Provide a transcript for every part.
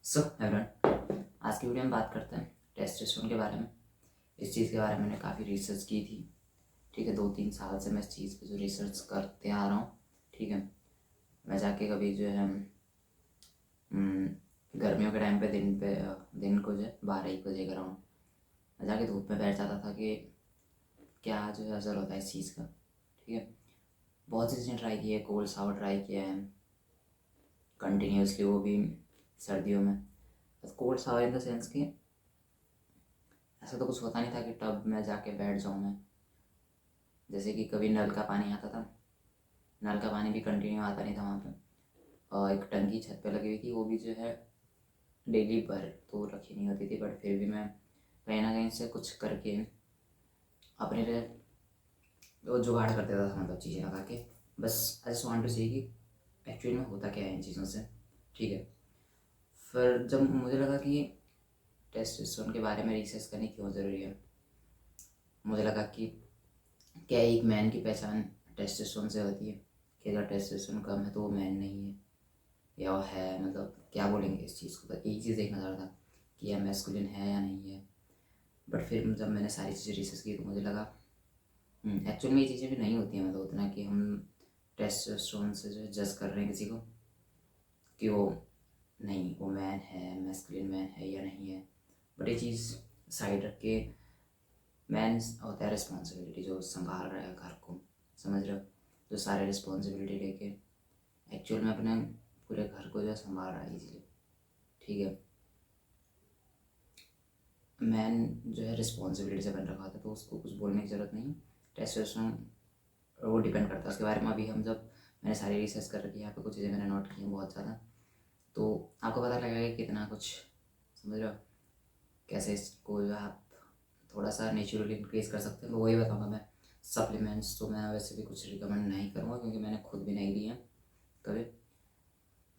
So everyone, आज की video में बात करते हैं टेस्टोस्टेरोन के बारे में। इस चीज़ के बारे में मैंने काफ़ी रिसर्च की थी। ठीक है, 2-3 साल से मैं इस चीज़ पे जो रिसर्च करते आ रहा हूँ। ठीक है, मैं जाके कभी जो है गर्मियों के टाइम पे दिन को जो है 12-1 बजे के राउंड मैं जाके धूप में बैठ जाता था कि क्या जो है असर होता है इस चीज़ का। ठीक है, बहुत सी चीज़ें ट्राई की है, कोल्ड शावर ट्राई किया है कंटिन्यूसली, वो भी सर्दियों में। Cold shower in the sense कि ऐसा तो कुछ होता नहीं था कि टब में जाके बैठ जाऊँ मैं। जैसे कि कभी नल का पानी आता था, नल का पानी भी कंटिन्यू आता नहीं था वहाँ पे, और एक टंकी छत पे लगी हुई थी, वो भी जो है डेली भर तो रखी नहीं होती थी, बट फिर भी मैं कहीं ना कहीं से कुछ करके अपने लिए वो जुगाड़ कर देता था, मतलब चीज़ें लगा के। बस आई जस्ट वांट टू सी कि एक्चुअली में होता क्या है इन चीज़ों से। ठीक है, फिर जब मुझे लगा कि टेस्टोस्टेरोन के बारे में रिसर्च करनी क्यों ज़रूरी है, मुझे लगा कि क्या एक मैन की पहचान टेस्टोस्टेरोन से होती है कि अगर टेस्टोस्टेरोन कम है तो वो मैन नहीं है, या वो है, मतलब क्या बोलेंगे इस चीज़ को। तो एक चीज़ देखना चाह रहा था कि यह मैस्कुलिन है या नहीं है। बट फिर जब मैंने सारी चीज़ें रिसर्च की तो मुझे लगा एक्चुअल में ये चीज़ें भी नहीं होती हैं, मतलब उतना कि हम टेस्टोस्टेरोन से जो है जज कर रहे हैं किसी को कि वो नहीं, वो मैन है, मैस्कुलिन मैन है या नहीं है। बट ये चीज़ साइड रख के, मैन होता है रिस्पॉन्सिबिलिटी जो संभाल रहा है घर को, समझ रहे हो, जो सारे रिस्पॉन्सिबिलिटी लेके एक्चुअल में अपने पूरे घर को जो है संभाल रहा है इजीली। ठीक है, मैन जो है रिस्पॉन्सिबिलिटी से बन रखा होता है, तो उसको कुछ बोलने की ज़रूरत नहीं। टेस्टोस्टेरोन वो डिपेंड करता है उसके बारे में। अभी हम जब मैंने सारी रिसर्च कर रखी है, यहाँ पे कुछ चीज़ें मैंने नोट की हैं बहुत ज़्यादा, तो आपको पता लगेगा कि कितना कुछ, समझ रहे हो, कैसे इसको जो है आप थोड़ा सा नेचुरली इंक्रीज़ कर सकते हैं। तो वही बताऊँगा मैं। सप्लीमेंट्स तो मैं वैसे भी कुछ रिकमेंड नहीं करूँगा क्योंकि मैंने खुद भी नहीं लिए हैं कभी,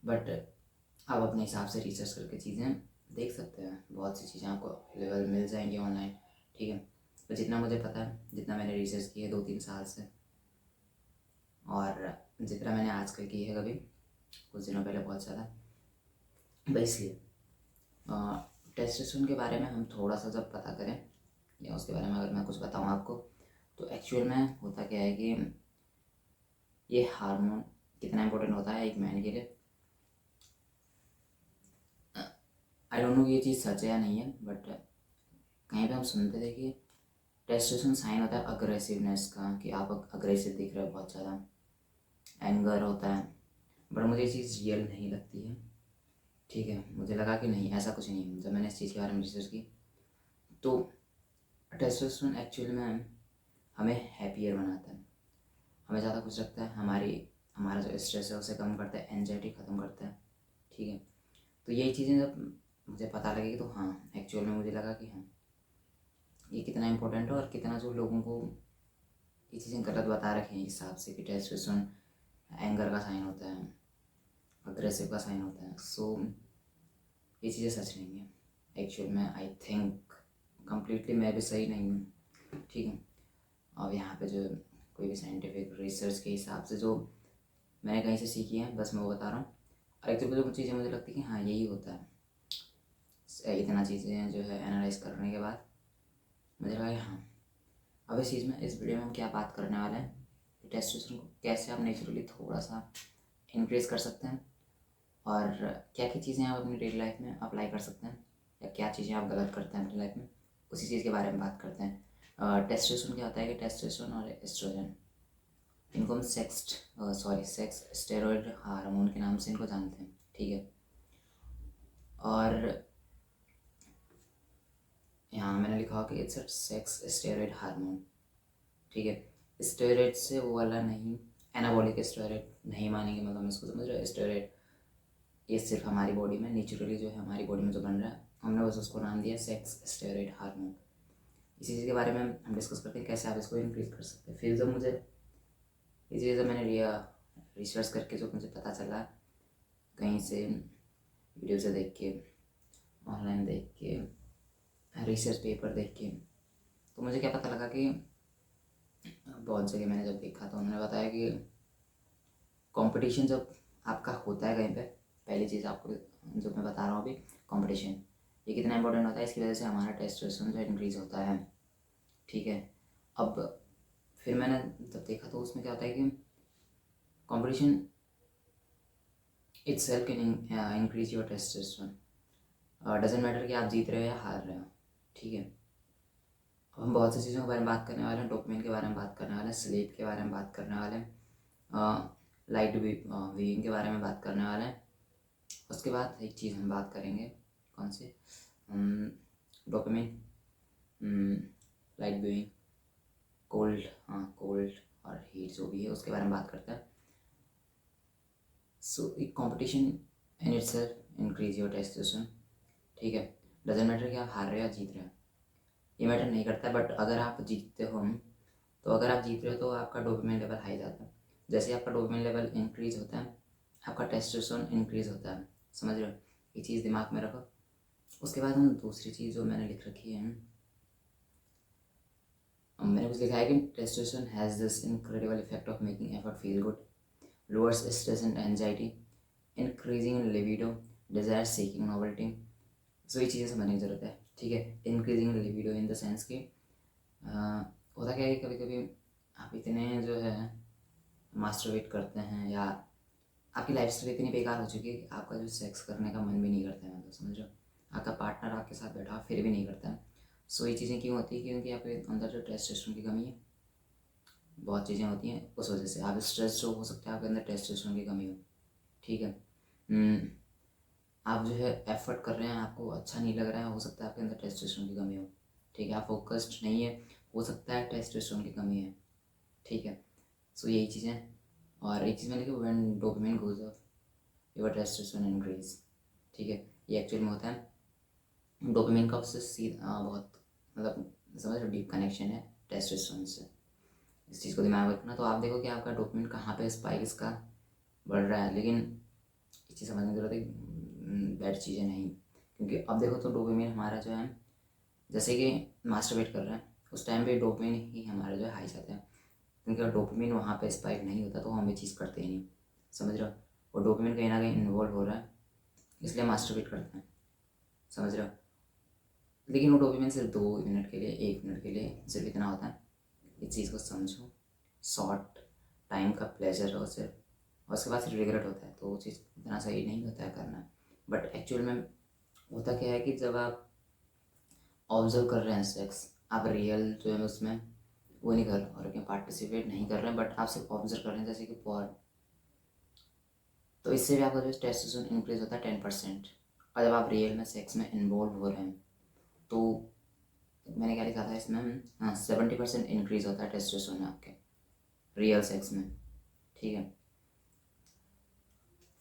बट आप अपने हिसाब से रिसर्च करके चीज़ें देख सकते हैं। बहुत सी चीज़ें आपको अवेलेबल मिल जाएंगी ऑनलाइन। ठीक है, तो जितना मुझे पता है, जितना मैंने रिसर्च की है 2-3 साल से, और जितना मैंने आजकल की है कभी कुछ दिनों पहले बहुत ज़्यादा, बस इसलिए टेस्टोस्टेरोन के बारे में हम थोड़ा सा जब पता करें, या उसके बारे में अगर मैं कुछ बताऊँ आपको, तो एक्चुअल में होता क्या है कि ये हार्मोन कितना इम्पोर्टेंट होता है एक मैन के लिए। आई डोंट नो ये चीज़ सच है या नहीं है, बट कहीं पे हम सुनते थे कि टेस्टोस्टेरोन साइन होता है अग्रेसिवनेस का, कि आप अग्रेसिव दिख रहे हो बहुत ज़्यादा, एंगर होता है। बट मुझे ये चीज़ रियल नहीं लगती है। ठीक है, मुझे लगा कि नहीं, ऐसा कुछ नहीं है। जब मैंने इस चीज़ के बारे में रिसर्च की तो टेस्टोस्टेरोन एक्चुअल में हमें हैप्पियर बनाता है, हमें ज़्यादा खुश रखता है, हमारा जो स्ट्रेस है उसे कम करता है, एनजाइटी ख़त्म करता है। ठीक है, तो यही चीज़ें जब मुझे पता लगेगी तो हाँ, एक्चुअल में मुझे लगा कि हाँ, ये कितना इम्पोर्टेंट है, और कितना जो लोगों को ये चीज़ें गलत बता रखी हैं इस हिसाब से कि टेस्टोस्टेरोन एंगर का साइन होता है, अग्रेसिव का साइन होता है। सो ये चीज़ें सच नहीं है एक्चुअल में। आई थिंक कम्प्लीटली मैं भी सही नहीं हूँ। ठीक है, अब यहाँ पे जो कोई भी साइंटिफिक रिसर्च के हिसाब से जो मैंने कहीं से सीखी है, बस मैं वो बता रहा हूँ। और एक तो चीज़ें मुझे लगती है कि हाँ यही होता है। इतना चीज़ें जो है एनालाइज करने के बाद मुझे लगा कि हाँ, अब इस चीज़ में, इस वीडियो में हम क्या बात करने वाले हैं कि टेस्टोस्टेरोन को कैसे आप नेचुरली थोड़ा सा इंक्रीज़ कर सकते हैं, और क्या क्या चीज़ें आप अपनी डेली लाइफ में अप्लाई कर सकते हैं, या क्या चीज़ें आप गलत करते हैं अपनी लाइफ में, उसी चीज़ के बारे में बात करते हैं। टेस्टोस्टेरोन क्या होता है कि टेस्टोस्टेरोन और एस्ट्रोजन, इनको हम सेक्स स्टेरॉयड हार्मोन के नाम से इनको जानते हैं। ठीक है, और यहाँ मैंने लिखा हो कि इट्स सेक्स स्टेरॉयड हार्मोन। ठीक है, स्टेरॉयड से वो वाला नहीं, एनाबॉलिक स्टेरॉयड नहीं मानेंगे, मतलब हम इसको, समझ रहे हो, स्टेरॉयड ये सिर्फ हमारी बॉडी में नेचुरली जो है, हमारी बॉडी में जो बन रहा है, हमने बस उसको नाम दिया सेक्स स्टेरॉयड हार्मोन। इसी चीज़ के बारे में हम डिस्कस करते हैं कैसे आप इसको इंक्रीज कर सकते हैं। फिर जब मुझे ये चीज़, जब मैंने रिसर्च करके जो मुझे पता चला, कहीं से वीडियो से देख के, ऑनलाइन देख के, रिसर्च पेपर देख के, तो मुझे क्या पता लगा कि बहुत जगह मैंने जब देखा तो उन्होंने बताया कि कंपटीशन जब आपका होता है कहीं पे, पहली चीज़ आपको जो मैं बता रहा हूँ अभी, कंपटीशन, ये कितना इंपॉर्टेंट होता है, इसकी वजह से हमारा टेस्टोस्टेरोन जो इंक्रीज़ होता है, ठीक है। अब फिर मैंने जब देखा तो उसमें क्या होता है कि competition itself can increase your testosterone, doesn't matter कि आप जीत रहे हो या हार रहे हो, ठीक है। अब हम बहुत सी चीज़ों के बारे में बात करने वाले हैं, डोपामिन के बारे में बात करने वाले हैं, स्लीप के बारे में बात करने वाले हैं, लाइट व्यूइंग के बारे में बात करने वाले हैं। उसके बाद एक चीज़ हम बात करेंगे, कौन सी, dopamine, light viewing, cold, cold और हीट जो भी है उसके बारे में बात करते हैं। सो एक competition in itself increase your testosterone, ठीक है। डजेंट मैटर कि आप हार रहे हो या जीत रहे हो, ये मैटर नहीं करता। बट अगर आप जीतते हो, तो अगर आप जीत रहे हो तो आपका डोपामिन लेवल हाई जाता है। जैसे आपका डोपामिन लेवल इंक्रीज होता है, आपका टेस्टोस्टेरोन इंक्रीज होता है, समझ रहे हो, ये चीज़ दिमाग में रखो। उसके बाद हम दूसरी चीज़ जो मैंने लिख रखी है, मैंने कुछ लिखा है कि testosterone has this incredible effect of making effort feel good, lowers stress and anxiety, increasing in libido, desire seeking novelty. So ये चीज़ें समझने की ज़रूरत है, ठीक है। Increasing libido in the sense कि होता क्या है, कभी कभी आप इतने जो है मास्टरबेट करते हैं या आपकी लाइफ स्टाइल इतनी बेकार हो चुकी है कि आपका जो सेक्स करने का मन भी नहीं करता है, मतलब समझ रहे हो, आपका पार्टनर आपके साथ बैठा फिर भी नहीं करता है। सो ये चीज़ें क्यों होती है, क्योंकि आपके अंदर जो टेस्टोस्टेरोन की कमी है, बहुत चीज़ें होती हैं उस वजह से। आप स्ट्रेस जो हो सकता है, आपके अंदर टेस्टोस्टेरोन की कमी हो, ठीक है। आप जो है एफर्ट कर रहे हैं, आपको अच्छा नहीं लग रहा है, हो सकता है आपके अंदर टेस्टोस्टेरोन की कमी हो, ठीक है। आप फोकस्ड नहीं है, हो सकता है टेस्टोस्टेरोन की कमी है, ठीक है। सो यही चीज़ें। और एक चीज़ मैंने लिखी, when dopamine goes off your testosterone increase, ठीक है। ये एक्चुअल में होता है डोपामिन का, उससे सीधा बहुत मतलब समझ लो डीप कनेक्शन है टेस्टोस्टेरोन से। इस चीज़ को दिमाग में रखना। तो आप देखो कि आपका डोपामिन कहाँ पे स्पाइक इसका बढ़ रहा है, लेकिन ये चीज़ समझने की जरूरत है, बैड चीज़ें नहीं। क्योंकि अब देखो तो डोपामिन हमारा जो है, जैसे कि मास्टरबेट कर रहे हैं उस टाइम पे डोपामिन ही हमारा जो है हाई जाता है, क्योंकि अगर डोपामिन वहाँ पे स्पाइक नहीं होता तो हम ये चीज़ करते ही नहीं, समझ रहे हो। और डोपामिन कहीं ना कहीं इन्वॉल्व हो रहा है, इसलिए मास्टरबेट करते हैं, समझ रहे हो। लेकिन वो डोपामिन सिर्फ 2 मिनट के लिए, 1 मिनट के लिए सिर्फ इतना होता है, इस चीज़ को समझो, शॉर्ट टाइम का प्लेजर हो सिर्फ, और उसके बाद फिर रिग्रेट होता है, तो वो चीज़ इतना सही नहीं होता है करना। बट एक्चुअल में होता क्या है कि जब आप ऑब्जर्व कर रहे हैं सेक्स, आप रियल जो है उसमें वो नहीं कर रहे और पार्टिसिपेट नहीं कर रहे हैं, बट आप सिर्फ ऑब्जर्व कर रहे हैं, जैसे कि पॉर्न, तो इससे भी आपका जो टेस्टोस्टेरोन इंक्रीज होता है 10%। और जब आप रियल में सेक्स में इन्वॉल्व हो रहे हैं, तो मैंने क्या लिखा था इसमें, 70% इंक्रीज होता है टेस्टोस्टेरोन आपके रियल सेक्स में, ठीक है।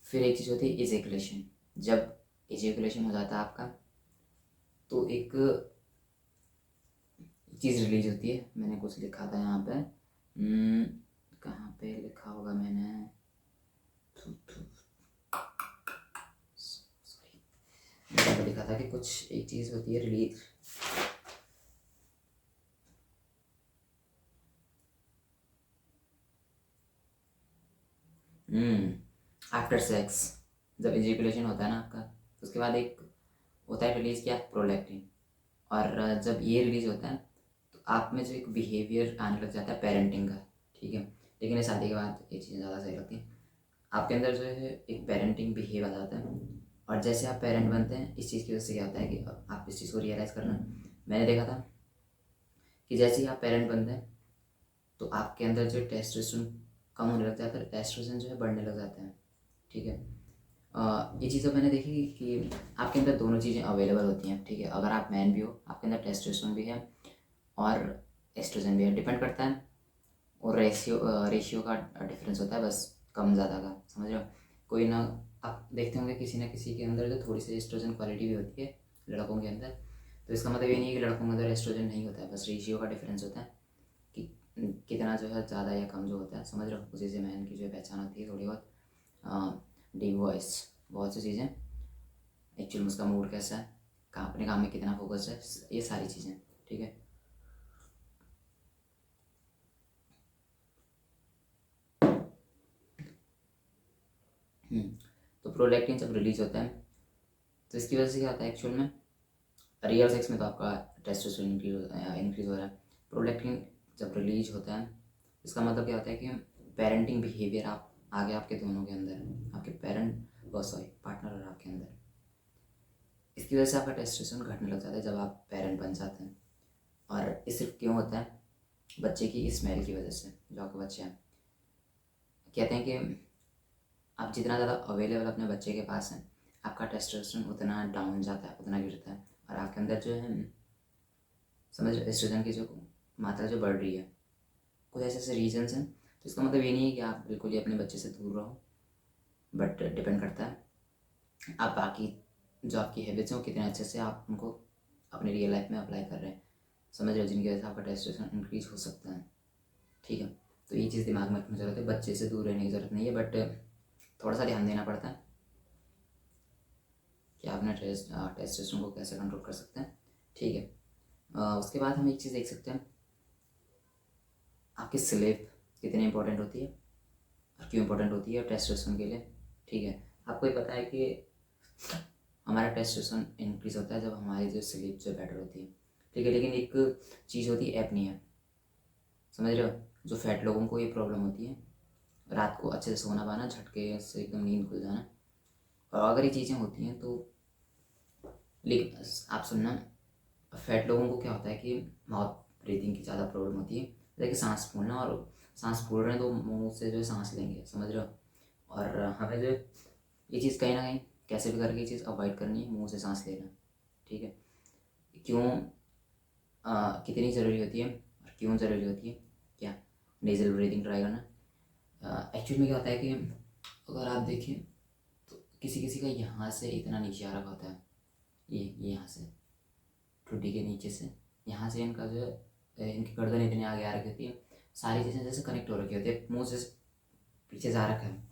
फिर एक चीज़ होती है इजेकुलेशन, जब इजेकुलेशन हो जाता है आपका, तो एक चीज़ रिलीज होती है, मैंने कुछ लिखा था यहाँ पे, कहाँ पे लिखा होगा मैंने, सॉरी, यहाँ पे लिखा था कि कुछ एक चीज़ होती है रिलीज, आफ्टर सेक्स, जब इजेकुलेशन होता है ना आपका, उसके बाद एक होता है रिलीज क्या, प्रोलैक्टिन। और जब ये रिलीज होता है तो आप में जो एक बिहेवियर आने लग जाता है पेरेंटिंग का, ठीक है। लेकिन ये शादी के बाद ये चीज़ें ज़्यादा सही लगती हैं, आपके अंदर जो है एक पेरेंटिंग बिहेव आ जाता है। और जैसे आप पेरेंट बनते हैं, इस चीज़ की वजह से क्या होता है कि आप इस चीज़ को रियलाइज़ करना, मैंने देखा था कि जैसे ही आप पेरेंट बनते हैं तो आपके अंदर जो टेस्टोस्टेरोन कम होने लग जाता है, टेस्टोस्टेरोन जो है बढ़ने लग जाता है, ठीक है। ये चीज़ें मैंने देखी कि आपके अंदर दोनों चीज़ें अवेलेबल होती हैं, ठीक है। अगर आप मैन भी हो, आपके अंदर टेस्टोस्टेरोन भी है और एस्ट्रोजन भी है, डिपेंड करता है। और रेशियो का डिफरेंस होता है बस, कम ज़्यादा का, समझ रहे हो। कोई ना, आप देखते होंगे किसी ना किसी के अंदर जो थोड़ी सी एस्ट्रोजन क्वालिटी भी होती है लड़कों के अंदर, तो इसका मतलब ये नहीं है कि लड़कों के अंदर एस्ट्रोजन नहीं होता है, बस रेशियो का डिफरेंस होता है कि कितना जो है ज़्यादा या कम जो होता है, समझ रहे हो। उसी से मैन की जो है पहचान होती है थोड़ी बहुत, डीप वॉइस, बहुत सी चीज़ें, एक्चुअल में उसका मूड कैसा है, कहाँ अपने काम में कितना फोकस है, ये सारी चीज़ें, ठीक है। तो प्रोलैक्टिन जब रिलीज होता है तो इसकी वजह से क्या होता है एक्चुअल में, रियल सेक्स में तो आपका टेस्टोस्टेरोन इंक्रीज हो रहा है। प्रोलैक्टिन जब रिलीज होता है इसका मतलब क्या होता है कि पेरेंटिंग बिहेवियर आप आगे आपके दोनों के अंदर, आपके पार्टनर और आपके अंदर, इसकी वजह से आपका टेस्टोस्टेरोन घटने लग जाता है जब आप पेरेंट बन जाते हैं। और ये सिर्फ क्यों होता है, बच्चे की स्मेल की वजह से। जो आपके बच्चे हैं कहते हैं कि आप जितना ज़्यादा अवेलेबल अपने बच्चे के पास हैं आपका टेस्टोस्टेरोन उतना डाउन जाता है, उतना गिरता है, और आपके अंदर जो है समझ एस्ट्रोजन की जो मात्रा जो बढ़ रही है। कुछ ऐसे ऐसे रीजन्स हैं, तो इसका मतलब ये नहीं है कि आप बिल्कुल ही अपने बच्चे से दूर रहो, बट डिपेंड करता है आप बाकी जो आपकी हैबिट्स हैं वो कितने अच्छे से आप उनको अपने रियल लाइफ में अप्लाई कर रहे हैं, समझ रहे हो, जिनकी वजह से आपका टेस्टोस्टेरोन इंक्रीज हो सकता है। ठीक है, तो ये चीज़ दिमाग में रखने की ज़रूरत है। बच्चे से दूर रहने की ज़रूरत नहीं है, बट थोड़ा सा ध्यान देना पड़ता है कि आप अपने टेस्टोस्टेरोन को कैसे कंट्रोल कर सकते हैं। ठीक है, उसके बाद हम एक चीज़ देख सकते हैं, आपकी स्लीप कितनी इंपॉर्टेंट होती है और क्यों इंपॉर्टेंट होती है टेस्टोस्टेरोन के लिए। ठीक है, आपको ये पता है कि हमारा टेस्टोस्टेरोन इंक्रीज होता है जब हमारी जो स्लीप जो बेटर होती है। ठीक है, लेकिन एक चीज़ होती है एपनिया, समझ रहे हो, जो फैट लोगों को ये प्रॉब्लम होती है, रात को अच्छे से सोना पाना, झटके से एकदम नींद खुल जाना। और अगर ये चीज़ें होती हैं तो लेकिन आप सुनना, फैट लोगों को क्या होता है कि माउथ ब्रीथिंग की ज़्यादा प्रॉब्लम होती है, जैसे कि सांस फूलना, और सांस फूल रहे हैं तो मुंह से जो है सांस लेंगे, समझ रहे हो। और हमें जो ये चीज़ कहीं ना कहीं कैसे भी करके ये चीज़ अवॉइड करनी है, मुंह से सांस लेना। ठीक है, क्यों कितनी ज़रूरी होती है और क्यों ज़रूरी होती है, क्या नेज़ल ब्रीथिंग ट्राई करना। एक्चुअली में क्या होता है कि अगर आप देखें तो किसी किसी का यहाँ से इतना नीचे आ रखा होता है, ये यहाँ से ठुड्डी के नीचे से, यहाँ से इनका जो है इनकी गर्दन इतनी आगे आ रखी होती है, सारी चीज़ें जैसे कनेक्ट हो रखी होती है, मुंह से पीछे से आ रखा है।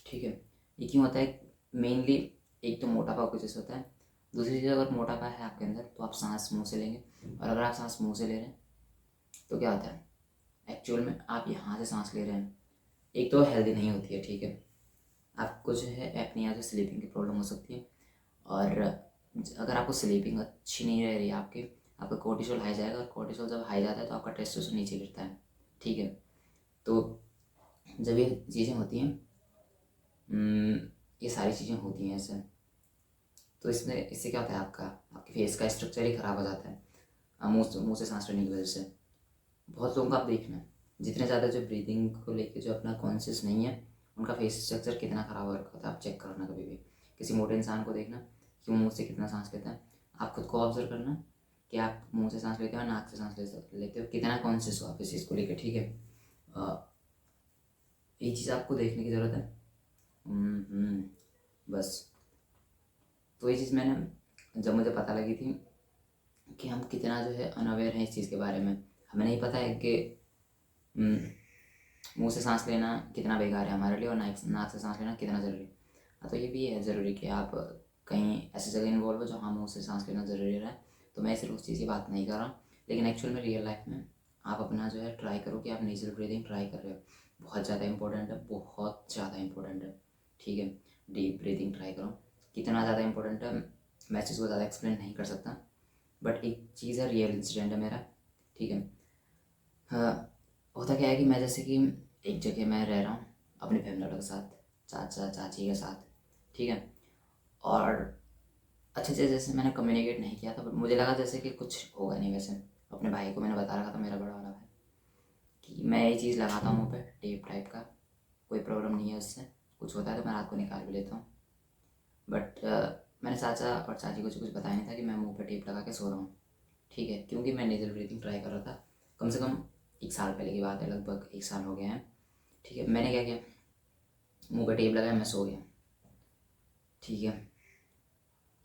ठीक है, ये क्यों होता है, मेनली एक तो मोटापा की वजह से होता है, दूसरी चीज़ अगर मोटापा है आपके अंदर तो आप सांस मुंह से लेंगे, और अगर आप सांस मुंह से ले रहे हैं तो क्या होता है एक्चुअल में आप यहाँ से सांस ले रहे हैं, एक तो हेल्दी नहीं होती है। ठीक है, आपको जो है एपनिया जो स्लीपिंग की प्रॉब्लम हो सकती है, और अगर आपको स्लीपिंग अच्छी नहीं रह रही है आपका कोर्टिसोल हाई जाएगा, और कोर्टिसोल जब हाई जाता है तो आपका टेस्टोस्टेरोन नीचे गिरता है। ठीक है, तो जब ये चीज़ें होती हैं, ये सारी चीज़ें होती हैं ऐसे, तो इससे क्या होता है आपके फेस का स्ट्रक्चर ही ख़राब हो जाता है, मुँह से सांस लेने की वजह से। बहुत लोगों का आप देखना, जितने ज़्यादा जो ब्रीदिंग को लेके जो अपना कॉन्शियस नहीं है, उनका फेस स्ट्रक्चर कितना ख़राब हो रखा होता है। आप चेक करना कभी भी, किसी मोटे इंसान को देखना कि वो मुँह से कितना सांस लेता है, आप खुद को ऑब्जर्व करना कि आप मुँह से सांस लेते हो, नाक से सांस लेते हो, कितना कॉन्शियस हो आप इस चीज़ को लेकर। ठीक है, ये चीज़ आपको देखने की ज़रूरत है। बस, तो ये चीज़ मैंने जब मुझे पता लगी थी कि हम कितना जो है अनअवेयर हैं इस चीज़ के बारे में, हमें नहीं पता है कि मुंह से सांस लेना कितना बेकार है हमारे लिए, और नाक से सांस लेना कितना ज़रूरी है। हाँ, तो ये भी है ज़रूरी कि आप कहीं ऐसी जगह इन्वॉल्व हो जहाँ मुंह से सांस लेना ज़रूरी रहा है। तो मैं सिर्फ उस चीज़ की बात नहीं कर रहा हूँ, लेकिन एक्चुअल में रियल लाइफ में आप अपना जो है ट्राई करो कि आप नेचुरल ब्रीदिंग ट्राई कर रहे हो, बहुत ज़्यादा इंपॉर्टेंट है, बहुत ज़्यादा इंपॉर्टेंट है। ठीक है, डीप ब्रीदिंग ट्राई करो, कितना ज़्यादा इंपॉर्टेंट है मैं इस चीज़ को ज़्यादा एक्सप्लेन नहीं कर सकता, बट एक चीज़ है, रियल इंसिडेंट है मेरा। ठीक है, हाँ, होता क्या है कि मैं जैसे कि एक जगह मैं रह रहा हूँ अपनी फैमिली वालों के साथ, चाचा चाची के साथ। ठीक है, और अच्छे से जैसे मैंने कम्युनिकेट नहीं किया था, but मुझे लगा जैसे कि कुछ होगा नहीं। वैसे अपने भाई को मैंने बता रखा था, मेरा बड़ा वाला भाई, कि मैं ये चीज़ लगाता हूँ मुँह पे टेप टाइप का, कोई प्रॉब्लम नहीं है उससे, कुछ होता है तो मैं रात को निकाल भी लेता हूँ। बट मैंने चाचा और चाची को कुछ बताया नहीं था कि मैं मुँह पे टेप लगा के सो रहा हूँ। ठीक है, क्योंकि मैं नेज़ल ब्रीथिंग ट्राई कर रहा था, कम से कम 1 साल पहले की बात है, लगभग 1 साल हो गया है। ठीक है, मैंने क्या किया, मुंह पे टेप लगाया, मैं सो गया। ठीक है,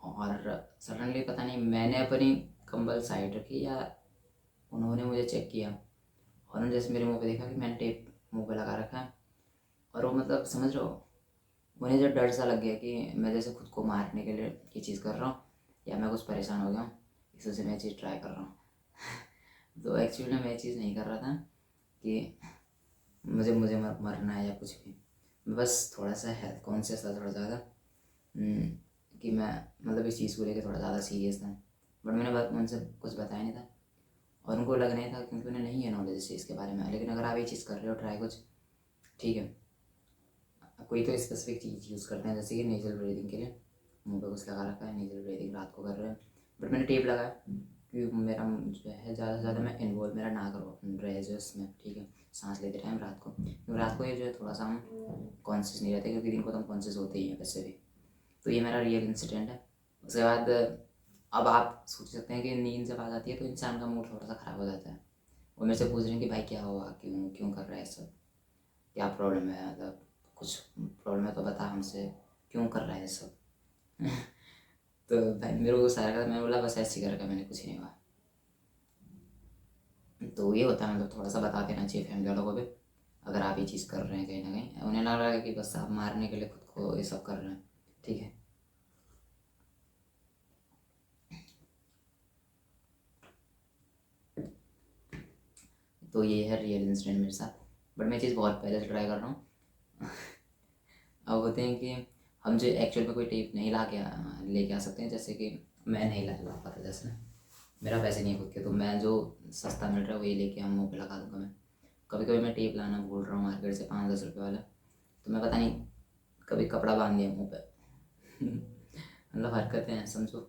और सडनली पता नहीं मैंने अपनी कंबल साइड रखी या उन्होंने मुझे चेक किया, और उन्होंने जैसे मेरे मुंह पे देखा कि मैंने टेप मुंह पे लगा रखा है, और वो मतलब समझ रहे हो, उन्हें जो डर सा लग गया कि मैं जैसे खुद को मारने के लिए ये चीज़ कर रहा हूँ, या मैं कुछ परेशान हो गया हूँ इस वजह से मैं चीज़ ट्राई कर रहा हूँ। तो एक्चुअली मैं ये चीज़ नहीं कर रहा था कि मुझे मुझे मरना है या कुछ भी, मैं बस थोड़ा सा हेल्थ कॉन्शियस था थोड़ा ज़्यादा, कि मैं मतलब इस चीज़ को लेकर थोड़ा ज़्यादा सीरियस था, बट मैंने उनसे कुछ बताया नहीं था और उनको लग नहीं था क्योंकि उन्हें नहीं है नॉलेज इस चीज़ के बारे में। लेकिन अगर आप ये चीज़ कर रहे हो ट्राई कुछ, ठीक है, कोई तो स्पेसिफिक चीज़ यूज़ करते हैं जैसे कि नेजल ब्रीदिंग के लिए मुंह पे कुछ लगा रखा है, नेजल ब्रीदिंग रात को कर रहे हैं, बट मैंने टेप लगाया क्योंकि मेरा जो है ज़्यादा से ज़्यादा मैं इन्वॉल्व मेरा ना करो रहे जो इसमें, ठीक है, सांस लेते टाइम रात को, क्योंकि रात को ये जो है थोड़ा सा हम कॉन्शियस नहीं रहते क्योंकि दिन को तो हम कॉन्शियस होते ही हैं वैसे भी। तो ये मेरा रियल इंसिडेंट है। उसके बाद अब आप सोच सकते हैं कि नींद जब आ जाती है तो इंसान का मूड थोड़ा सा ख़राब हो जाता है। वो मेरे से पूछ रहे हैं कि भाई क्या हुआ, क्यों क्यों कर रहा है सब, क्या प्रॉब्लम है, मतलब कुछ प्रॉब्लम है तो बता हमसे, क्यों कर रहा है सब। तो भाई मेरे को गुस्सा आ रहा था, मैंने बोला बस ऐसे ही कर रखा, मैंने कुछ नहीं कहा। तो ये होता है, मतलब थोड़ा सा बता देना चाहिए फैमिली वालों को भी, अगर आप ये चीज़ कर रहे हैं कहीं ना कहीं, उन्हें लग रहा है कि बस आप मारने के लिए खुद को ये सब कर रहे हैं, ठीक है। तो ये है रियल इंसिडेंट मेरे साथ, बट मैं चीज़ बहुत पहले से ट्राई कर रहा हूँ। अब होते हैं कि हम जो एक्चुअल में कोई टेप नहीं ला के लेके आ सकते हैं, जैसे कि मैं नहीं ला पाता, जैसे मेरा पैसे नहीं है खुद के, तो मैं जो सस्ता मिल रहा है वही लेके हम मुँह पे लगा दूँगा। मैं कभी कभी मैं टेप लाना भूल रहा हूँ मार्केट से 5-10 रुपये वाला, तो मैं पता नहीं कभी कपड़ा बांध दिया मुँह पे। मतलब हरकतें हैं समझो,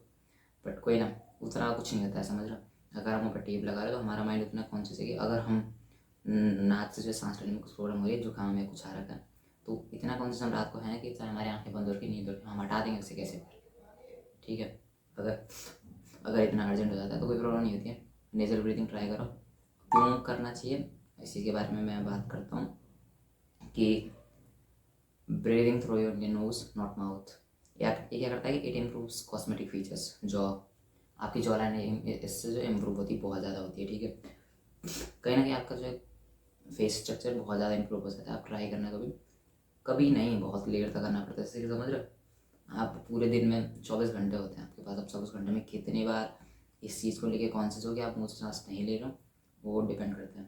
बट कोई ना, उतना कुछ नहीं होता है समझ रहा। अगर हम मुँह पर टेप लगा रहे तो हमारा माइंड उतना कॉन्शियस है कि अगर हम नाक से जो सांस लेने में कुछ प्रॉब्लम हो रही है, जुकाम है, कुछ आ रखा है, तो इतना कॉन्शियस हम रात को है कि चाहे हमारी आंखें बंद हो रही नींद हो रही हम हटा देंगे उसे कैसे कर, ठीक है। अगर अगर इतना अर्जेंट हो जाता है तो कोई प्रॉब्लम नहीं होती है। नेजल ब्रीदिंग ट्राई करो, क्यों करना चाहिए इसी के बारे में मैं बात करता हूँ कि breathing through your knows not mouth, या ये क्या करता है कि it improves cosmetic features, jaw आपकी जॉ लाइन इससे जो इम्प्रूव होती है बहुत ज़्यादा होती है, ठीक है। कहीं ना कहीं आपका जो फेस स्ट्रक्चर बहुत ज़्यादा इंप्रूव हो जाता है। आप ट्राई करना कभी, कभी नहीं, बहुत लेट तक करना पड़ता है, जैसे कि समझ रहे हो आप पूरे दिन में 24 घंटे होते हैं आपके पास, आप 24 घंटे में कितनी बार इस चीज़ को लेके कॉन्शियस हो कि आप मुँह से सांस नहीं ले रहे हो, वो डिपेंड करता है।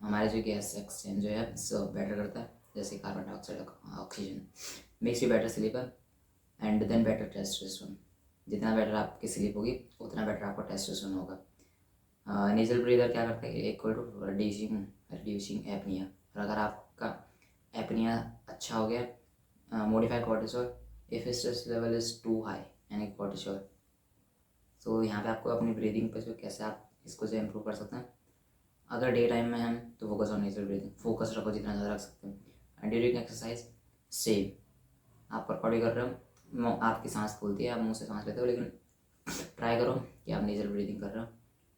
हमारे जो गैस एक्सचेंज जो है सब बेटर करता है, जैसे carbon dioxide, oxygen, makes you better sleeper and then better testosterone. जितना बेटर आपकी स्लीप होगी उतना बेटर आपका टेस्टोस्टेरोन होगा। नेजल ब्रीदर क्या करता है, इक्वल टू रिड्यूसिंग एपनिया, और अगर आपका एपनिया अच्छा हो गया, modify cortisol if stress level is too high यानी कॉर्टिसोल। तो यहाँ पे आपको अपनी ब्रीदिंग पे जो कैसे आप इसको जो इम्प्रूव कर सकते हैं, अगर डे टाइम में हम तो focus on natural breathing, focus रखो जितना ज़्यादा रख सकते हैं। एंड ड्यूरिंग एक्सरसाइज सेम, आप वर्कआउट कर रहे हो, आपकी सांस फूलती है, आप मुंह से सांस लेते हो, लेकिन ट्राई करो कि आप नेचुरल ब्रीदिंग कर रहे हो।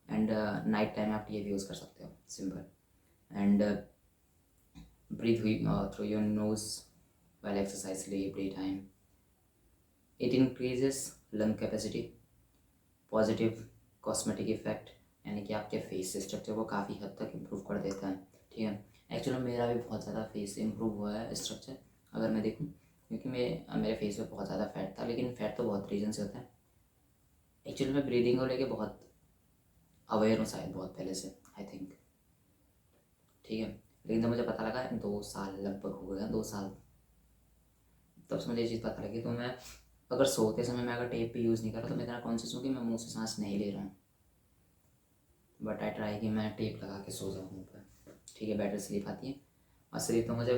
एंड नाइट टाइम आप ये भी यूज़ कर सकते हो, simple. And breathe through your nose while exercise sleep daytime. It increases lung capacity, positive cosmetic effect, यानी कि आपके फेस स्ट्रक्चर को काफ़ी हद तक इम्प्रूव कर देता है, ठीक है। एक्चुअली मेरा भी बहुत ज़्यादा फेस इम्प्रूव हुआ है स्ट्रक्चर, अगर मैं देखूँ, क्योंकि मेरे फेस पे बहुत ज़्यादा फैट था, लेकिन फैट तो बहुत रीजन से होता है। एक्चुअली मैं ब्रीदिंग को लेके बहुत अवेयर हूँ शायद बहुत पहले से, आई थिंक, ठीक है। लेकिन जब मुझे पता लगा 2 साल लगभग हो गया, 2 साल, तब से मुझे ये चीज़ पता लगी। तो मैं अगर सोते समय मैं अगर टेप भी यूज़ नहीं कर रहा तो मैं इतना कॉन्शियस हूँ कि मैं मुँह से सांस नहीं ले रहा हूँ, बट आई ट्राई कि मैं टेप लगा के सो जाऊँ मुँह पर, ठीक है, बेटर स्लीप आती है। और स्लीप तो मुझे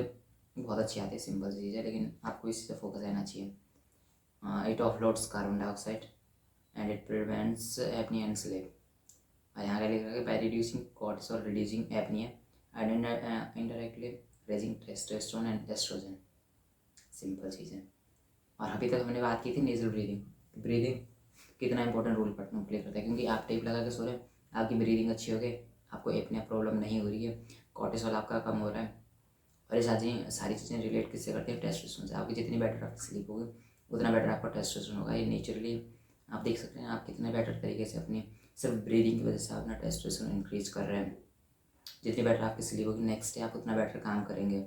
बहुत अच्छी आती है, सिंपल चीज़ है, लेकिन आपको इसी से फोकस रहना चाहिए। It offloads carbon dioxide and it prevents apnea and sleep. और यहाँ का लिखा है by reducing cortisol reducing apnea and indirectly raising testosterone and estrogen, simple चीज़ है। और अभी तक हमने बात की थी नेजल ब्रीदिंग, ब्रीदिंग कितना इंपॉर्टेंट रोल प्ले करता है, क्योंकि आप टेप लगा के सो रहे हैं, आपकी ब्रीदिंग अच्छी हो गई, आपको एपनिया प्रॉब्लम नहीं हो रही है, कॉर्टिसोल आपका कम हो रहा है, और ये सारी चीज़ें रिलेट किससे करती हैं, टेस्टोस्टेरोन से। आपकी जितनी बेटर आपकी स्लीप होगी उतना बेटर आपका टेस्टोस्टेरोन होगा। ये नेचुरली आप देख सकते हैं, आप कितने बेटर तरीके से अपनी सिर्फ ब्रीदिंग की वजह से अपना टेस्टोस्टेरोन इंक्रीज कर रहे हैं। जितनी बेटर आपकी स्लीप होगी नेक्स्ट डे आप उतना बेटर काम करेंगे।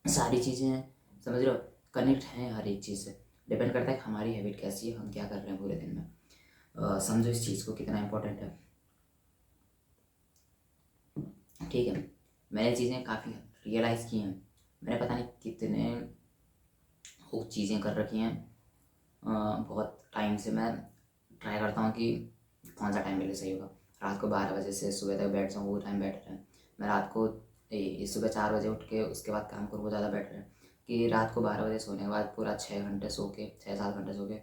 सारी चीज़ें समझ रहे हो, कनेक्ट हैं हर एक चीज़ से, डिपेंड करता है कि हमारी हैबिट कैसी है, हम क्या कर रहे हैं पूरे दिन में। समझो इस चीज़ को कितना इंपॉर्टेंट है, ठीक है। मैंने चीज़ें काफ़ी रियलाइज़ की हैं, मैंने पता नहीं कितने वो चीज़ें कर रखी हैं, बहुत टाइम से मैं ट्राई करता हूँ कि कौन सा टाइम मेरे लिए सही होगा। रात को 12 बजे से सुबह तक बैठ जाऊँ, वो टाइम बेटर है। मैं रात को सुबह 4 बजे उठ के उसके बाद काम करूँ, वो ज़्यादा बेटर है कि रात को 12 बजे सोने के बाद पूरा 6 घंटे सो के, 6-7 घंटे सो के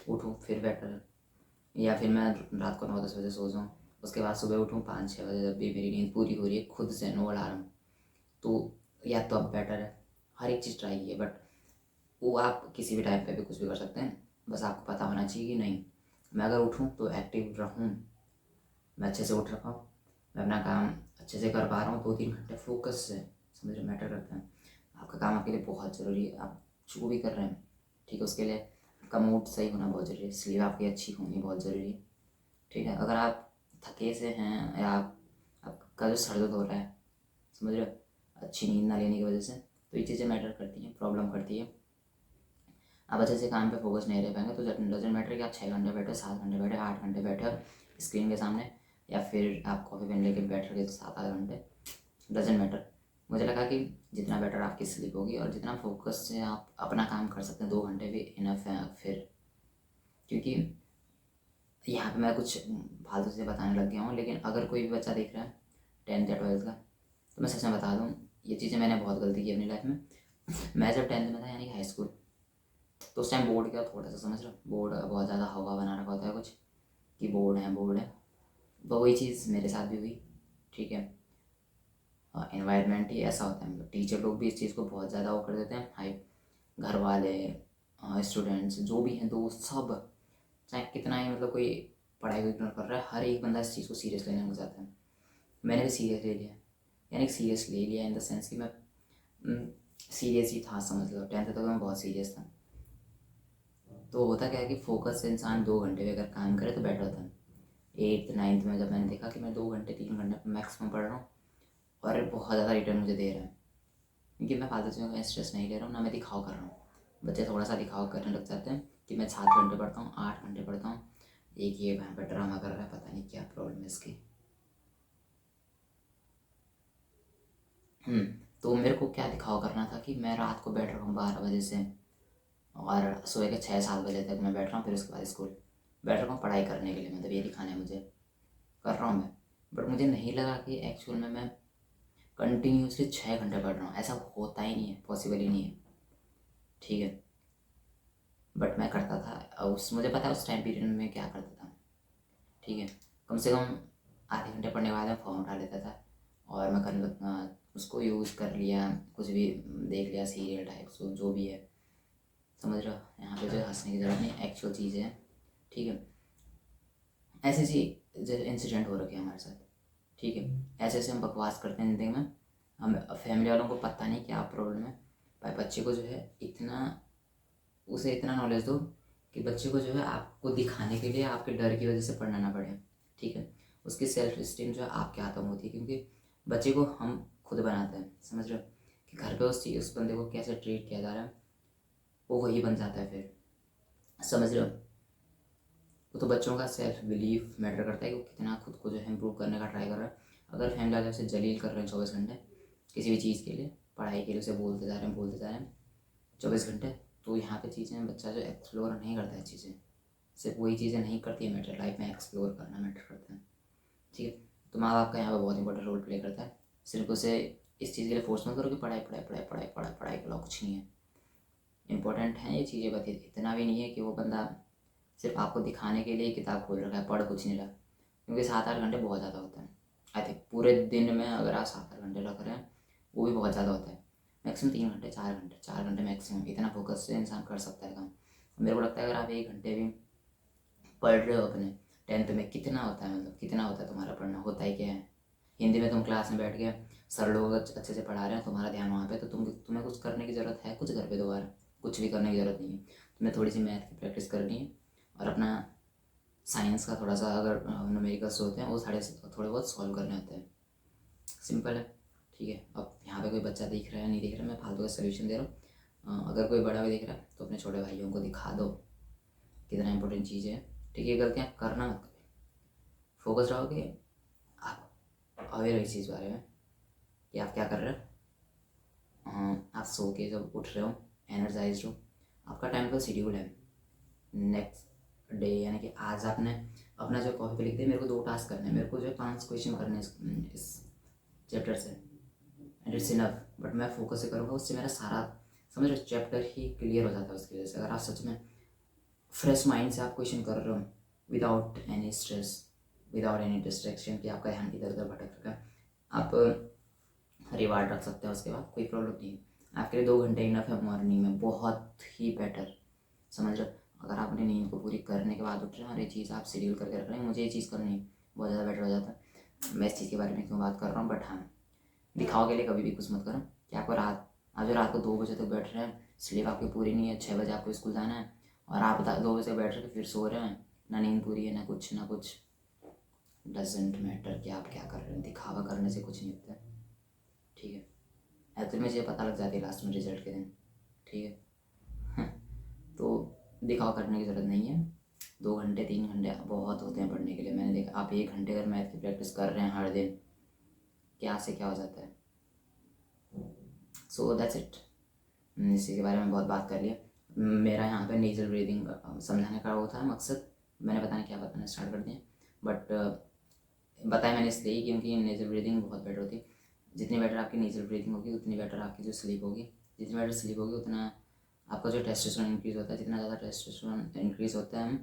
उठूँ, फिर बेटर है। या फिर मैं रात को 9-10 बजे सो जाऊँ, उसके बाद सुबह उठूँ 5-6 बजे, जब भी मेरी नींद पूरी हो रही है खुद से, नो अलार्म, तो या तो अब बेटर है। हर एक चीज़ ट्राई की है, बट वो आप किसी भी टाइम पे भी कुछ भी कर सकते हैं। बस आपको पता होना चाहिए कि नहीं, मैं अगर उठूँ तो एक्टिव रहूँ, मैं अच्छे से उठ रखा हूँ, मैं अपना काम अच्छे से कर पा रहा हूँ 2-3 घंटे फोकस से, समझ रहे, मैटर करता है। आपका काम आपके लिए बहुत ज़रूरी है, आप जो भी कर रहे हैं, ठीक है, उसके लिए आपका मूड सही होना बहुत ज़रूरी है, स्लीप आपकी अच्छी होनी बहुत ज़रूरी है, ठीक है। अगर आप थके से हैं या आपका जो सर दर्द हो रहा है, समझ रहे हो, अच्छी नींद ना लेने की वजह से, तो ये चीज़ें मैटर करती हैं, प्रॉब्लम करती है। आप अच्छे से काम पे फोकस नहीं रह पाएंगे, तो डजेंट मैटर कि आप 6 घंटे बैठे, 7 घंटे बैठे, 8 घंटे बैठे स्क्रीन के सामने, या फिर आप कॉफ़ी पेन लेके बैठ रहे तो 7-8 घंटे, डजेंट मैटर। मुझे लगा कि जितना बेटर आपकी स्लीप होगी और जितना फोकस से आप अपना काम कर सकते हैं, 2 घंटे भी इनफ है फिर। क्योंकि यहाँ पे मैं कुछ फालतू से बताने लग गया हूँ, लेकिन अगर कोई भी बच्चा देख रहा है 10th या 12th का, तो मैं सच में बता दूँ, ये चीज़ें मैंने बहुत गलती की अपनी लाइफ में। मैं जब 10th में था, यानी हाई स्कूल, तो उस टाइम बोर्ड का थोड़ा सा, समझ रहा, बोर्ड बहुत ज़्यादा हवा बना रखा होता है कुछ, कि बोर्ड है, तो वही चीज़ मेरे साथ भी हुई, ठीक है। इन्वायरमेंट ही ऐसा होता है, मतलब टीचर लोग भी इस चीज़ को बहुत ज़्यादा वो कर देते हैं हाई, घर वाले, स्टूडेंट्स जो भी हैं, दोस्त, सब, चाहे कितना ही मतलब कोई पढ़ाई को इग्नोर कर रहा है, हर एक बंदा इस चीज़ को सीरियस लेने लग जाता है। मैंने भी सीरियस ले लिया, यानी सीरियस ले लिया इन द सेंस कि मैं सीरियस ही था, समझ लो 10th तक तो मैं बहुत सीरियस था। तो होता क्या है कि फोकस से इंसान 2 घंटे भी अगर काम करे तो बेटर होता है। 8th 9th में जब मैंने देखा कि मैं 2 घंटे 3 घंटे मैक्सिमम पढ़ रहा हूँ और बहुत ज़्यादा रिटर्न मुझे दे रहा है, क्योंकि मैं फालतू चीज़ों का स्ट्रेस नहीं ले रहा हूँ, ना मैं दिखाव कर रहा हूँ। बच्चे थोड़ा सा दिखाव करने लग जाते हैं कि मैं 7 घंटे पढ़ता हूँ, 8 घंटे पढ़ता हूँ, एक ये वहाँ पर ड्रामा कर रहा है, पता नहीं क्या प्रॉब्लम है इसकी। तो मेरे को क्या दिखावा करना था कि मैं रात को बैठ रहा हूँ 12 बजे से और सुबह के 6-7 बजे तक मैं बैठ रहा हूँ, फिर उसके बाद स्कूल बैठ रहा हूँ पढ़ाई करने के लिए, मतलब ये दिखाना है मुझे, कर रहा हूँ मैं। बट मुझे नहीं लगा कि एक्चुअल में मैं कंटिन्यूसली 6 घंटे पढ़ रहा हूँ, ऐसा होता ही नहीं है, पॉसिबल ही नहीं है, ठीक है। बट मैं करता था, उस मुझे पता है उस टाइम पीरियड में क्या करता था, ठीक है। कम से कम आधे घंटे पढ़ने के बाद मैं फ़ोन उठा लेता था और मैं उसको यूज़ कर लिया, कुछ भी देख लिया, सीरियल टाइप जो भी है, समझ रहे हो। यहाँ पे जो हंसने की ज़रूरत नहीं, एक्चुअल चीज़ है, ठीक है। ऐसे ऐसी जैसे इंसिडेंट हो रखे हैं हमारे साथ, ठीक है। ऐसे ऐसे हम बकवास करते हैं ज़िंदगी में, हम फैमिली वालों को पता नहीं क्या प्रॉब्लम है, भाई बच्चे को जो है इतना, उसे इतना नॉलेज दो कि बच्चे को जो है आपको दिखाने के लिए आपके डर की वजह से पढ़ना ना पड़े, ठीक है। उसकी सेल्फ इस्टीम जो है आपके हाथों में होती है, क्योंकि बच्चे को हम खुद बनाते हैं, समझ रहे हो, कि घर पे उस बंदे को कैसे ट्रीट किया जा रहा है, वो वही बन जाता है फिर, समझ रहे हो। वो तो बच्चों का सेल्फ बिलीफ मैटर करता है कि वो कितना खुद को जो है इम्प्रूव करने का ट्राई कर रहा है। अगर फैमिली वाले उसे जलील कर रहे हैं 24 घंटे किसी भी चीज़ के लिए, पढ़ाई के लिए उसे बोलते जा रहे हैं 24 घंटे, तो यहाँ पे चीज़ें बच्चा जो एक्सप्लोर नहीं करता है, चीज़ें सिर्फ वही चीज़ें नहीं करती है मैटर, लाइफ में एक्सप्लोर करना मैटर करता है, ठीक है। तो माँ बाप का यहाँ पर बहुत इंपॉर्टेंट रोल प्ले करता है। सिर्फ उसे इस चीज़ के लिए फोर्स मत करो कि पढ़ाई पढ़ाई पढ़ाई पढ़ाई पढ़ाई पढ़ाई के अलावा कुछ नहीं है। इंपॉर्टेंट है ये चीज़ें, बस इतना भी नहीं है कि वो बंदा सिर्फ आपको दिखाने के लिए किताब खोल रखा है, पढ़ कुछ नहीं रहा, क्योंकि 7-8 घंटे बहुत ज़्यादा होता है। आई थिंक पूरे दिन में अगर आप 7-8 घंटे रख रहे हैं वो भी बहुत ज़्यादा होता है। मैक्सिमम 3 घंटे, 4 घंटे, 4 घंटे मैक्सिमम, इतना फोकस से इंसान कर सकता है काम। मेरे को लगता है अगर आप 1 घंटे भी पढ़ रहे हो अपने 10th में, कितना होता है, मतलब कितना होता है तुम्हारा पढ़ना, होता ही क्या है। हिंदी में तुम क्लास में बैठ गए, सर लोग अच्छे से पढ़ा रहे हैं, तुम्हारा ध्यान वहाँ पे, तो तुम्हें कुछ करने की ज़रूरत है, कुछ घर पे दोबारा कुछ भी करने की ज़रूरत नहीं है। तुम्हें थोड़ी सी मैथ की प्रैक्टिस करनी है और अपना साइंस का थोड़ा सा अगर न्यूमेरिकल्स होते हैं वो थोड़े बहुत सॉल्व करने होते हैं, सिंपल है, ठीक है। अब यहाँ पे कोई बच्चा दिख रहा है नहीं दिख रहा है, मैं फालतू का सोल्यूशन दे रहा हूँ। अगर कोई बड़ा भी दिख रहा है तो अपने छोटे भाइयों को दिखा दो कितना इंपॉर्टेंट चीज़ है, ठीक है। गलतियाँ करना मत कभी, फोकस रहोगे आप, अवेयर हो इस चीज़ बारे में कि आप क्या कर रहे हो। आप सो के जब उठ रहे हो एनर्जाइज हो, आपका टाइम का शेड्यूल है, नेक्स्ट डे यानी कि आज आपने अपना जो कॉपी पे लिख दिया, मेरे को 2 टास्क करने हैं, मेरे को जो है 5 क्वेश्चन करने हैं इस चैप्टर से, एंड इट्स इनफ। बट मैं फोकस से करूँगा, उससे मेरा सारा समझ रहे चैप्टर ही क्लियर हो जाता है उसकी वजह से। अगर आप सच में फ्रेश माइंड से आप क्वेश्चन कर रहे हो without any stress, without any distraction कि आपका ध्यान इधर उधर भटक रहा है, आप रिवार्ड रख सकते हैं उसके बाद, कोई प्रॉब्लम नहीं है। आपके लिए 2 घंटे इनफ है मॉर्निंग में, बहुत ही बेटर। समझ रहे हो, अगर आप अपनी नींद को पूरी करने के बाद उठ रहे हैं और ये चीज़ आप शेड्यूल करके रख रहे हैं, मुझे ये चीज़ करनी है, बहुत ज़्यादा बेटर हो जाता है। मैं इस चीज़ के बारे में क्यों बात कर रहा हूँ, बट हाँ, दिखाओ के लिए कभी भी कुछ मत करो कि आपको आप जो रात को 2 बजे तक बैठ रहे हैं, स्लीप आपकी पूरी नहीं है, 6 बजे आपको स्कूल जाना है, और आप 2 बजे बैठ रहे फिर सो रहे हैं, ना नींद पूरी है ना कुछ। डजेंट मैटर कि आप क्या कर रहे हैं, दिखावा करने से कुछ नहीं होता है, ठीक है। एक्चुअली मुझे पता लग जाती है लास्ट में रिजल्ट के दिन, ठीक है। तो दिखावा करने की ज़रूरत नहीं है। 2 घंटे 3 घंटे बहुत होते हैं पढ़ने के लिए। मैंने देखा, आप 1 घंटे अगर मैथ की प्रैक्टिस कर रहे हैं हर दिन, क्या से क्या हो जाता है। So that's it. इसी के बारे में बहुत बात कर लिया। मेरा यहाँ पे नेजल ब्रीदिंग समझाने का वो था मकसद, मैंने पता नहीं क्या बताना स्टार्ट कर दिया, बट बताया मैंने इसलिए ही क्योंकि नेजल ब्रीदिंग बहुत बेटर होती है। जितनी बेटर आपकी नेजल ब्रीदिंग होगी उतनी बेटर आपकी जो स्लीप होगी, जितनी बेटर स्लीप होगी उतना आपका जो टेस्टोस्टेरोन इंक्रीज़ होता है, जितना ज़्यादा टेस्टोस्टेरोन इंक्रीज़ होता है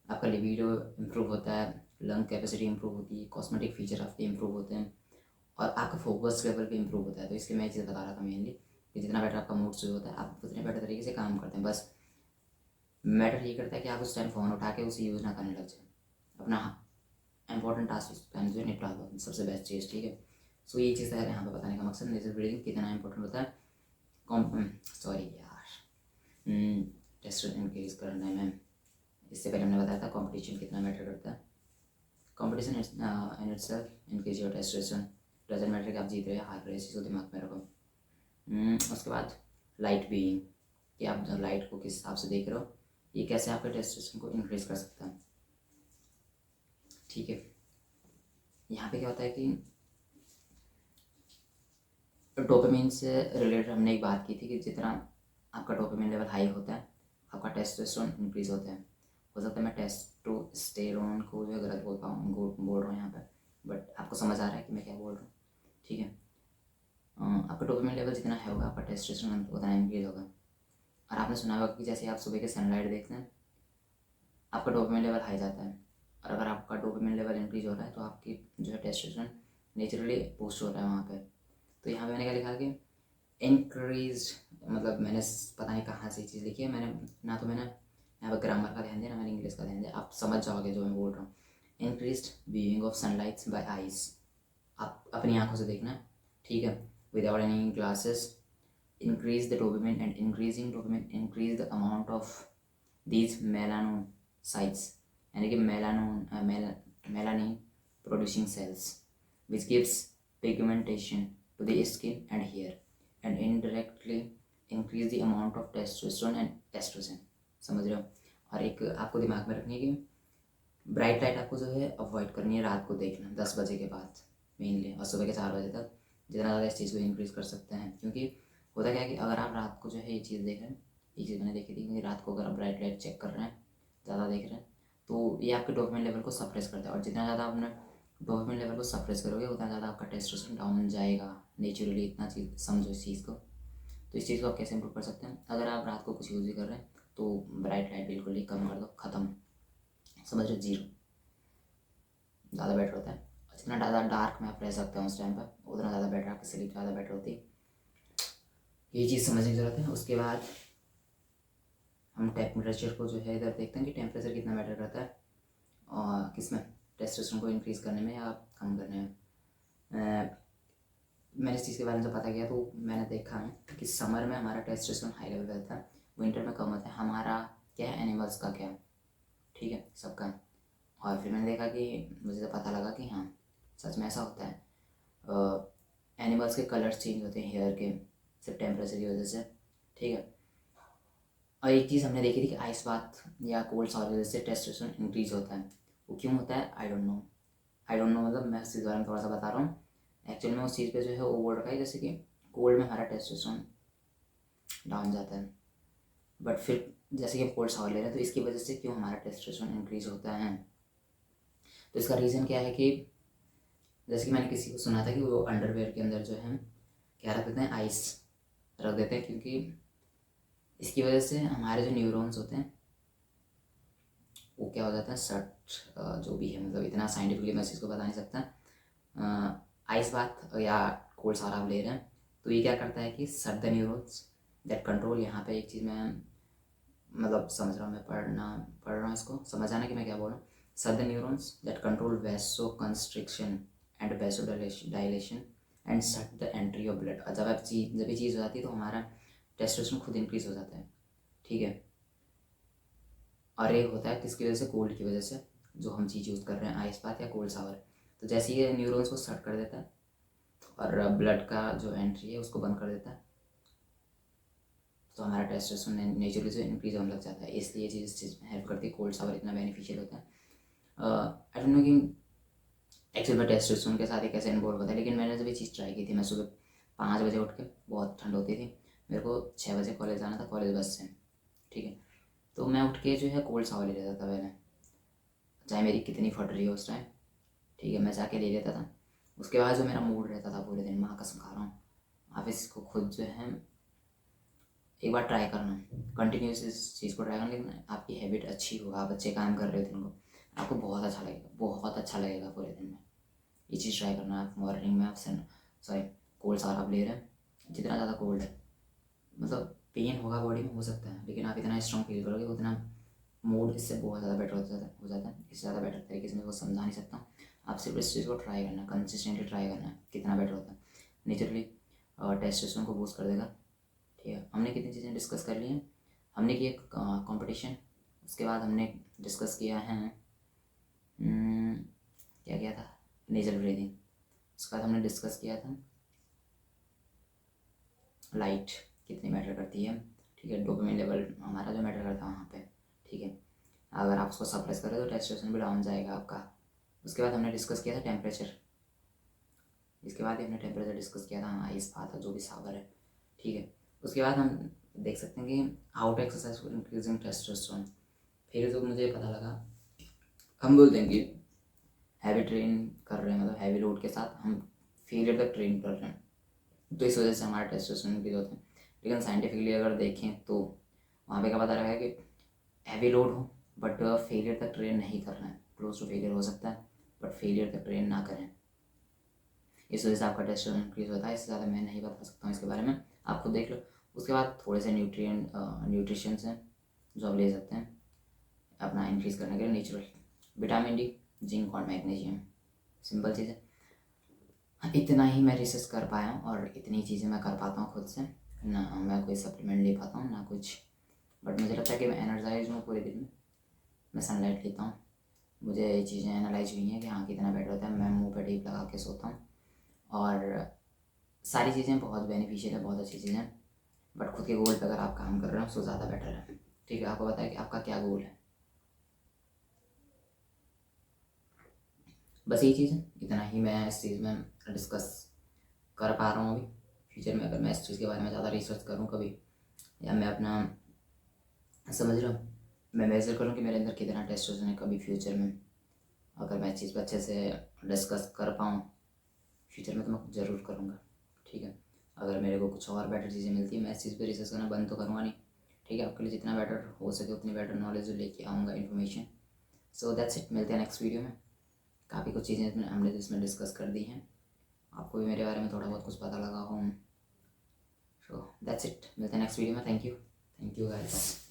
आपका लिबिडो इम्प्रूव होता है, लंग कैपेसिटी इंप्रूव होती है, कॉस्मेटिक फीचर आपके इंप्रूव होते हैं, और आपका फोकस लेवल भी इंप्रूव होता है। तो इसलिए मैं ये चीज़ बता रहा था मेनली कि जितना बेटर आपका मूड स्विंग होता है, आप उतने बेटर तरीके से काम करते हैं। बस मैटर ये करता है कि आप उस टाइम फ़ोन उठा के उसे यूज़ ना करने लग जाए, अपना इंपॉर्टेंट टास्क उस टाइम जो है निपटा दो, सबसे बेस्ट चीज़, ठीक है। सो ये चीज़ है यहाँ पे बताने का मकसद, नेजल ब्रीदिंग कितना इंपॉर्टेंट होता है सॉरी यार, टेस्ट इंक्रीज करने में। इससे पहले हमने बताया था कंपटीशन कितना मैटर करता है। Competition in itself increase your testosterone, doesn't matter कि आप जीत रहे हैं हार रहे हैं, इसी को दिमाग में रखो। उसके बाद लाइट बीइंग, कि आप जब लाइट को किस हिसाब से देख रहे हो, ये कैसे आपके टेस्टोस्टेरोन को इंक्रीज कर सकता है, ठीक है। यहाँ पे क्या होता है कि डोपामिन से रिलेटेड हमने एक बात की थी कि जितना आपका डोपामिन लेवल हाई होता है आपका टेस्टोस्टेरोन इंक्रीज होता है। हो सकता है मैं टेस्टोस्टेरोन को जो है गलत बोल रहा हूँ यहाँ पे, बट आपको समझ आ रहा है कि मैं क्या बोल रहा हूँ, ठीक है। आपका डोपामिन लेवल जितना है होगा आपका टेस्टोस्टेरोन उतना इंक्रीज होगा। और आपने सुना होगा कि जैसे आप सुबह के सनलाइट देखते हैं आपका डोपामिन लेवल हाई जाता है, और अगर आपका डोपामिन लेवल इंक्रीज हो रहा है तो आपकी जो है टेस्टोस्टेरोन नेचुरली बूस्ट हो रहा है वहाँ पे। तो यहाँ पे मैंने क्या लिखा कि इंक्रीज, मतलब मैंने पता नहीं कहाँ से चीज़ लिखी है, मैंने यहाँ पर ग्रामर का ध्यान दिया ना, मैंने इंग्लिश का ध्यान दिया, आप समझ जाओगे जो मैं बोल रहा हूँ। Increase viewing of sunlight bye eyes, आप अपनी आंखों से देखना, ठीक है, without any glasses. Increase the dopamine and increasing dopamine increase the amount of these melanocytes, यानी कि melanin producing cells which gives pigmentation to the skin and hair and indirectly increase the amount of testosterone and estrogen, समझ रहे हो। और एक आपको दिमाग में रखनी है कि ब्राइट लाइट आपको जो है अवॉइड करनी है, रात को देखना 10 बजे के बाद मेनली, और सुबह के 4 बजे तक जितना ज़्यादा इस चीज़ को इंक्रीज़ कर सकते हैं। क्योंकि होता क्या है कि अगर आप रात को जो है ये चीज़ देख रहे हैं, ये चीज़ मैंने देखी थी कि रात को अगर आप ब्राइट लाइट चेक कर रहे हैं, ज़्यादा देख रहे हैं, तो ये आपके डोपामिन लेवल को सप्रेस करता है, और जितना ज़्यादा आपने डोपामिन लेवल को सप्रेस करोगे उतना ज़्यादा आपका टेस्टोस्टेरोन डाउन जाएगा नेचुरली। इतना चीज़ समझो इस चीज़ को। तो इस चीज़ को आप कैसे इंप्रूव कर सकते हैं, अगर आप रात को कुछ यूज़ भी कर रहे हैं तो ब्राइट लाइट बिल्कुल ही कम कर दो, ख़त्म, समझ रहे, 0, ज़्यादा बेटर होता है। जितना ज़्यादा डार्क में आप रह सकते हैं उस टाइम पर उतना ज़्यादा बेटर, आपकी स्लीप ज़्यादा बेटर होती है। ये चीज़ समझने की ज़रूरत है। उसके बाद हम टेम्परेचर को जो है इधर देखते हैं कि टेम्परेचर कितना मैटर करता है और किस में, टेस्टोस्टेरोन को इंक्रीज़ करने में या कम करने में। मैंने इस चीज़ के बारे में जब पता किया तो मैंने देखा है कि समर में हमारा टेस्टोस्टेरोन हाई लेवल रहता है, विंटर में कम होता है। हमारा क्या है, एनिमल्स का क्या, ठीक है, सबका। और फिर मैंने देखा कि मुझे तो पता लगा कि हाँ सच में ऐसा होता है, एनिमल्स के कलर्स चेंज होते हैं हेयर के सिर्फ टेम्परेचर की वजह से, ठीक है। और एक चीज़ हमने देखी थी कि आइस बाथ या कोल्ड शॉवर की वजह से टेस्टोस्टेरोन इंक्रीज होता है। वो क्यों होता है आई डोंट नो, मतलब मैं इस बारे में थोड़ा सा बता रहा हूँ। एक्चुअली में उस चीज़ पे जो है वो बोल रखा है जैसे कि कोल्ड में हमारा टेस्टोस्टेरोन डाउन जाता है, बट फिर जैसे कि हम कोल्ड शावर ले रहे हैं तो इसकी वजह से क्यों हमारा टेस्टोस्टेरोन इंक्रीज होता है। तो इसका रीज़न क्या है कि जैसे कि मैंने किसी को सुना था कि वो अंडरवेयर के अंदर जो है क्या रख देते हैं, आइस रख देते हैं, क्योंकि इसकी वजह से हमारे जो न्यूरॉन्स होते हैं वो क्या हो जाता है, सट जो भी है, मतलब इतना साइंटिफिकली मैं इस चीज़ को बता नहीं सकता। आइस बाथ या कोल्ड शावर आप ले रहे हैं तो ये क्या करता है कि सट द न्यूरॉन्स दैट कंट्रोल, यहाँ पे एक चीज़ मैं मतलब समझ रहा हूँ, मैं पढ़ रहा हूँ इसको समझ आना कि मैं क्या बोल रहा हूँ। सट the neurons that control vaso constriction and vaso dilation and सट द एंट्री ऑफ ब्लड। जब ये चीज़ हो जाती है तो हमारा टेस्टोस्टेरोन खुद इंक्रीज हो जाता है, ठीक है। और ये होता है किसकी वजह से, कोल्ड की वजह से, जो हम चीज़ यूज़ कर रहे हैं आइस बाथ या कोल्ड शावर। तो जैसे ये न्यूरॉन्स को सट कर देता है और ब्लड का जो एंट्री है उसको बंद कर देता है, तो हमारा टेस्टोस्टेरोन नेचुरली से इंक्रीज होने लग जाता है। इसलिए इस चीज़ में हेल्प करती है, कोल्ड शावर इतना बेनिफिशियल होता है। आई डोंट नो कि एक्चुअल में टेस्टोस्टेरोन के साथ ही कैसे इन्वॉल्व होता है, लेकिन मैंने जब ये चीज़ ट्राई की थी, मैं सुबह 5 बजे उठ के, बहुत ठंड होती थी, मेरे को 6 बजे कॉलेज जाना था, कॉलेज बस से, ठीक है। तो मैं उठ के जो है कोल्ड शावर ले लेता था पहले, चाहे मेरी कितनी फट रही हो उस टाइम, ठीक है, मैं जाके ले लेता था। उसके बाद जो मेरा मूड रहता था पूरे दिन, माँ कसम खा रहा हूँ, आप इसको खुद जो है एक बार ट्राई करना, कंटिन्यूस इस चीज़ को ट्राई करना, लेकिन आपकी हैबिट अच्छी हो, आप अच्छे काम कर रहे हो दिन को, आपको बहुत अच्छा लगेगा, बहुत अच्छा लगेगा पूरे दिन में। ये चीज़ ट्राई करना। आप मॉर्निंग में आप सॉरी कोल्ड शावर आप ले रहे हैं, जितना ज़्यादा कोल्ड है, मतलब पेन होगा बॉडी में, हो सकता है, लेकिन आप इतना स्ट्रॉन्ग फील करोगे, उतना मूड इससे बहुत ज़्यादा बेटर हो जाता है। इससे ज़्यादा बेटर तरीके से मैं वो समझा नहीं सकता। आप सिर्फ इस चीज़ को ट्राई करना, कंसिस्टेंटली ट्राई करना है, कितना बेटर होता है। नेचुरली टेस्टोस्टेरोन को बूस्ट कर देगा, ठीक है। हमने कितनी चीज़ें डिस्कस कर ली हैं। हमने की एक कंपटीशन, उसके बाद हमने डिस्कस किया है क्या किया था, नेजल ब्रीदिंग। उसके बाद हमने डिस्कस किया था लाइट कितनी मैटर करती है, ठीक है। डोपामिन लेवल हमारा जो मैटर करता है वहाँ पे, ठीक है। अगर आप उसको सप्रेस करें तो टेस्टोस्टेरोन भी डाउन जाएगा आपका। उसके बाद हमने डिस्कस किया था टेम्परेचर, इसके बाद ही हमने टेम्परेचर डिस्कस किया था, हाँ इस बात है जो भी सावर है, ठीक है। उसके बाद हम देख सकते हैं कि how to exercise for increasing testosterone. फिर जो मुझे पता लगा, हम बोलते हैं कि हैवी ट्रेन कर रहे हैं, मतलब हैवी लोड के साथ हम फेलियर तक ट्रेन कर रहे हैं, तो इस वजह से हमारा टेस्टोस्टेरोन इंक्रीज होता है। लेकिन साइंटिफिकली अगर देखें तो वहाँ पे क्या पता लगा है कि हैवी लोड हो बट फेलियर तक ट्रेन नहीं करना है, क्लोज टू फेलियर हो सकता है बट फेलियर तक ट्रेन ना करें, इस वजह से आपका टेस्टोस्टेरोन इंक्रीज होता है। इससे ज़्यादा मैं नहीं बता सकता हूँ इसके बारे में, आप खुद देख लो। उसके बाद थोड़े से न्यूट्रिशंस हैं जो आप ले सकते हैं अपना इंक्रीज़ करने के लिए, नेचुरल विटामिन डी, जिंक और मैग्नीशियम, सिंपल चीज़ है। इतना ही मैं रिसर्च कर पाया हूँ और इतनी चीज़ें मैं कर पाता हूँ खुद से, ना मैं कोई सप्लीमेंट ले पाता हूँ ना कुछ, बट मुझे लगता है कि मैं एनर्जाइज हूँ पूरे दिन में। मैं सनलाइट लेता हूँ, मुझे ये चीज़ें एनालाइज हुई हैं कि हाँ कितना बेटर होता है। मैं मुंह पे टेप लगा के सोता हूँ और सारी चीज़ें बहुत बेनिफिशियल है, बहुत अच्छी चीज़ें हैं, बट खुद के गोल पर अगर आप काम कर रहे हो तो ज़्यादा बेटर है, ठीक है। आपको बताया कि आपका क्या गोल है, बस यही चीज़ है, इतना ही मैं इस चीज़ में डिस्कस कर पा रहा हूँ अभी। फ्यूचर में अगर मैं इस चीज़ के बारे में ज़्यादा रिसर्च करूँ कभी, या मैं अपना समझ रहा हूँ, मैं मेजर करूँ कि मेरे अंदर कितना टेस्टोस्टेरोन है, कभी फ्यूचर में अगर मैं इस चीज़ पर अच्छे से डिस्कस कर पाऊँ फ्यूचर में तो मैं ज़रूर करूँगा, ठीक है। अगर मेरे को कुछ और बेटर चीज़ें मिलती है, मैं इस चीज़ पे रिसर्च करना बंद तो करूँगा नहीं, ठीक है। आपके लिए जितना बेटर हो सके उतनी बेटर नॉलेज लेके आऊँगा, इन्फॉर्मेशन। सो दैट्स इट, मिलते हैं नेक्स्ट वीडियो में। काफ़ी कुछ चीज़ें हमने इसमें डिस्कस कर दी हैं, आपको भी मेरे बारे में थोड़ा बहुत कुछ पता लगा हो। सो दैट्स इट, मिलते हैं नेक्स्ट वीडियो में। Thank you guys.